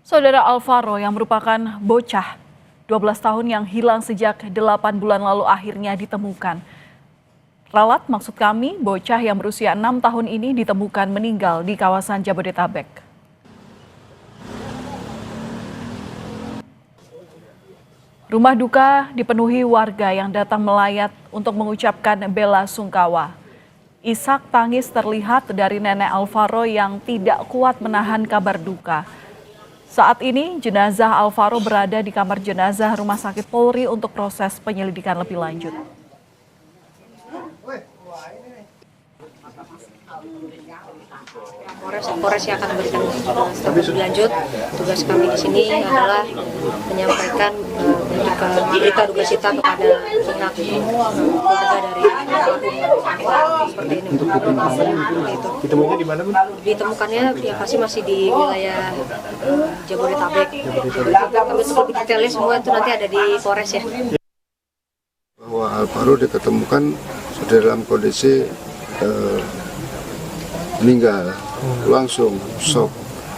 Saudara Alvaro yang merupakan bocah 12 tahun yang hilang sejak 8 bulan lalu akhirnya ditemukan. Ralat, maksud kami, bocah yang berusia 6 tahun ini ditemukan meninggal di kawasan Jabodetabek. Rumah duka dipenuhi warga yang datang melayat untuk mengucapkan bela sungkawa. Isak tangis terlihat dari nenek Alvaro yang tidak kuat menahan kabar duka. Saat ini jenazah Alvaro berada di kamar jenazah Rumah Sakit Polri untuk proses penyelidikan lebih lanjut. Polres yang akan memberikan lebih lanjut. Tugas kami di sini adalah menyampaikan berita duka cita kepada pihak keluarga dari almarhum seperti ini. Ditemukannya di mana, Bu? Ditemukannya ya pasti masih di wilayah Jabodetabek. Kami untuk lebih detailnya semua itu nanti ada di Polres ya. Bahwa Alvaro diketemukan sudah dalam kondisi meninggal, langsung shock.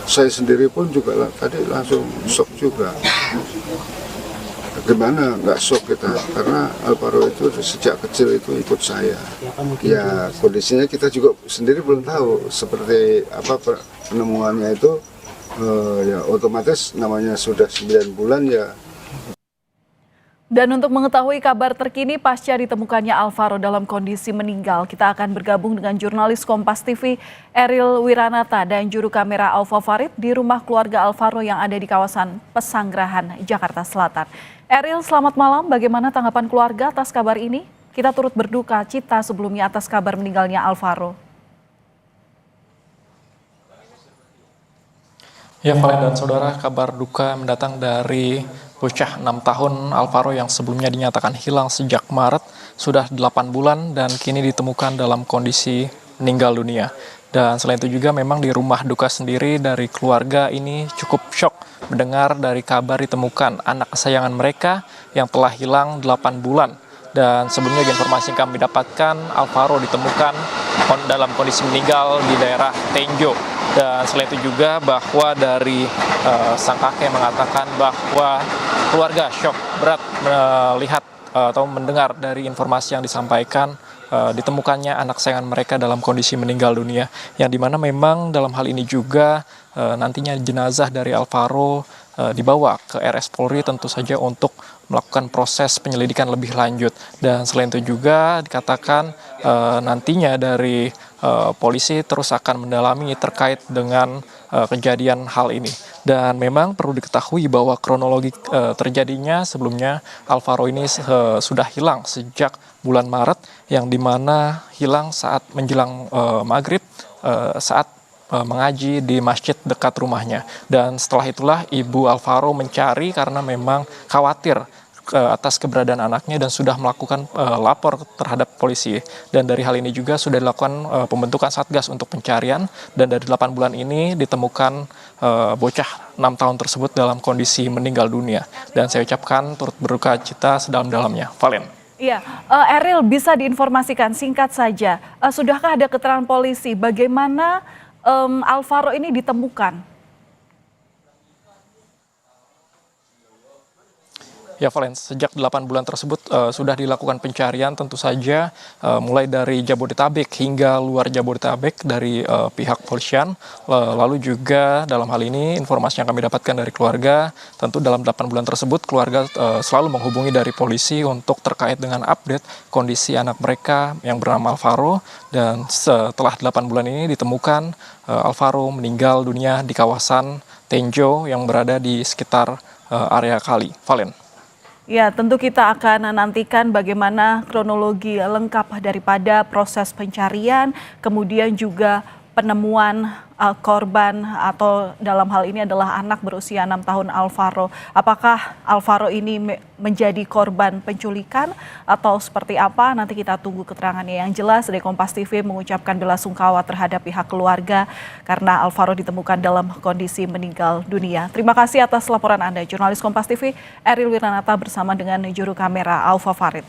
Saya sendiri pun juga tadi langsung shock juga. Gimana nggak shock kita? Karena Alvaro itu sejak kecil itu ikut saya. Ya kondisinya kita juga sendiri belum tahu seperti apa penemuannya itu. Ya otomatis namanya sudah 9 bulan ya. Dan untuk mengetahui kabar terkini pasca ditemukannya Alvaro dalam kondisi meninggal, kita akan bergabung dengan jurnalis Kompas TV Eril Wiranata dan juru kamera Alfa Farid di rumah keluarga Alvaro yang ada di kawasan Pesanggerahan, Jakarta Selatan. Eril, selamat malam. Bagaimana tanggapan keluarga atas kabar ini? Kita turut berduka cita sebelumnya atas kabar meninggalnya Alvaro. Ya, Valen dan saudara, kabar duka mendatang dari bocah 6 tahun Alvaro yang sebelumnya dinyatakan hilang sejak Maret, sudah 8 bulan dan kini ditemukan dalam kondisi meninggal dunia. Dan selain itu juga memang di rumah duka sendiri dari keluarga ini cukup syok mendengar dari kabar ditemukan anak kesayangan mereka yang telah hilang 8 bulan. Dan sebelumnya informasi yang kami dapatkan, Alvaro ditemukan dalam kondisi meninggal di daerah Tenjo. Dan selain itu juga bahwa dari sang kakek mengatakan bahwa keluarga syok berat melihat atau mendengar dari informasi yang disampaikan ditemukannya anak kesayangan mereka dalam kondisi meninggal dunia. Yang dimana memang dalam hal ini juga nantinya jenazah dari Alvaro dibawa ke RS Polri tentu saja untuk melakukan proses penyelidikan lebih lanjut. Dan selain itu juga dikatakan nantinya dari polisi terus akan mendalami terkait dengan kejadian hal ini. Dan memang perlu diketahui bahwa kronologi terjadinya sebelumnya Alvaro ini sudah hilang sejak bulan Maret, yang dimana hilang saat menjelang maghrib saat mengaji di masjid dekat rumahnya. Dan setelah itulah ibu Alvaro mencari karena memang khawatir atas keberadaan anaknya dan sudah melakukan lapor terhadap polisi. Dan dari hal ini juga sudah dilakukan pembentukan satgas untuk pencarian, dan dari 8 bulan ini ditemukan bocah 6 tahun tersebut dalam kondisi meninggal dunia. Dan saya ucapkan turut berduka cita sedalam-dalamnya. Valen. Iya, Eril, bisa diinformasikan singkat saja, sudahkah ada keterangan polisi bagaimana Alvaro ini ditemukan? Ya, Valen, sejak 8 bulan tersebut sudah dilakukan pencarian tentu saja mulai dari Jabodetabek hingga luar Jabodetabek dari pihak polisian. Lalu juga dalam hal ini informasi yang kami dapatkan dari keluarga, tentu dalam 8 bulan tersebut keluarga selalu menghubungi dari polisi untuk terkait dengan update kondisi anak mereka yang bernama Alvaro. Dan setelah 8 bulan ini ditemukan Alvaro meninggal dunia di kawasan Tenjo yang berada di sekitar area kali. Valen. Ya, tentu kita akan nantikan bagaimana kronologi lengkap daripada proses pencarian, kemudian juga penemuan korban atau dalam hal ini adalah anak berusia 6 tahun Alvaro. Apakah Alvaro ini menjadi korban penculikan atau seperti apa? Nanti kita tunggu keterangannya. Yang jelas dari Kompas TV mengucapkan bela sungkawa terhadap pihak keluarga karena Alvaro ditemukan dalam kondisi meninggal dunia. Terima kasih atas laporan Anda, jurnalis Kompas TV Eril Wiranata bersama dengan juru kamera Alfa Farid.